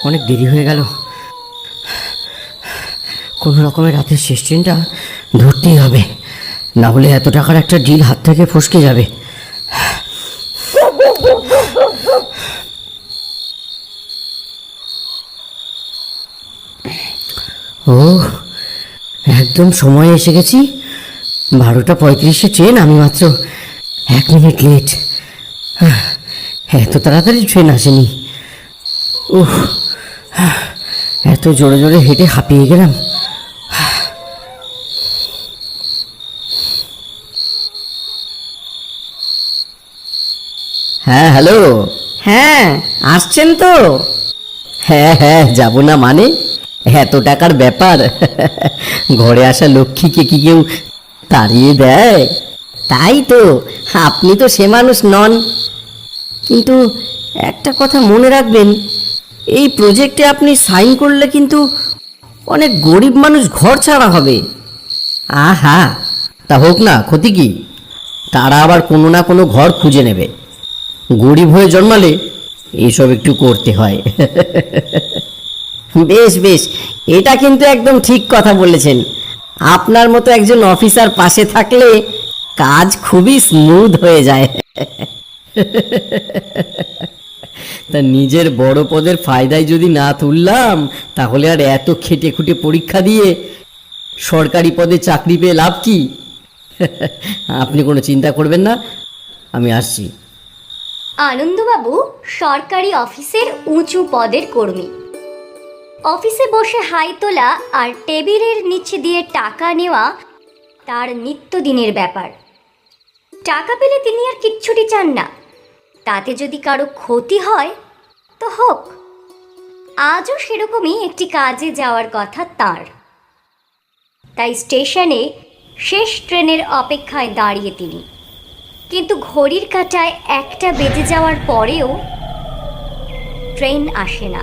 অনেক দেরি হয়ে গেল। কোনো রকমের রাতের শেষ ট্রেনটা ধরতেই হবে, না হলে এত টাকার একটা ডিল হাত থেকে ফসকে যাবে। ও, একদম সময়ে এসে গেছি। 12:35 ট্রেন, আমি মাত্র 1 মিনিট লেট। এত তাড়াতাড়ি ট্রেন আসেনি। উহ, এত জোরে জোরে হেঁটে হাঁপিয়ে গেলাম। হ্যাঁ, হ্যালো। হ্যাঁ, আসছেন তো? হ্যাঁ হ্যাঁ, যাব না মানে? এত টাকার ব্যাপার, ঘরে আসা লক্ষ্মীকে কি কেউ তাড়িয়ে দেয়? তাই তো, আপনি তো সে মানুষ নন। কিন্তু একটা কথা মনে রাখবেন, এই প্রজেক্টে আপনি সাইন করলে কিন্তু অনেক গরিব মানুষ ঘর ছাড়া হবে। আহা, তা হোক না, ক্ষতি কি? তারা আবার কোনো না কোনো ঘর খুঁজে নেবে। গরিব হয়ে জন্মালে এইসব একটু করতে হয়। বেশ বেশ, এটা কিন্তু একদম ঠিক কথা বলেছেন। আপনার মতো একজন অফিসার পাশে থাকলে কাজ খুবই স্মুথ হয়ে যায়। তা নিজের বড় পদের ফায়দায় যদি না তুললাম, তাহলে আর এত খেটে খুঁটে পরীক্ষা দিয়ে সরকারি পদে চাকরি পেয়ে লাভ কি? আপনি কোনো চিন্তা করবেন না, আমি আসছি। আনন্দবাবু সরকারি অফিসের উঁচু পদের কর্মী। অফিসে বসে হাই তোলা আর টেবিলের নিচে দিয়ে টাকা নেওয়া তার নিত্যদিনের ব্যাপার। টাকা পেলে তিনি আর কিচ্ছুটি চান না। তাতে যদি কারো ক্ষতি হয় তো হোক। আজও সেরকমই একটি কাজে যাওয়ার কথা তার। তাই স্টেশনে শেষ ট্রেনের অপেক্ষায় দাঁড়িয়ে তিনি। কিন্তু ঘড়ির কাঁটায় 1টা বেজে যাওয়ার পরেও ট্রেন আসে না।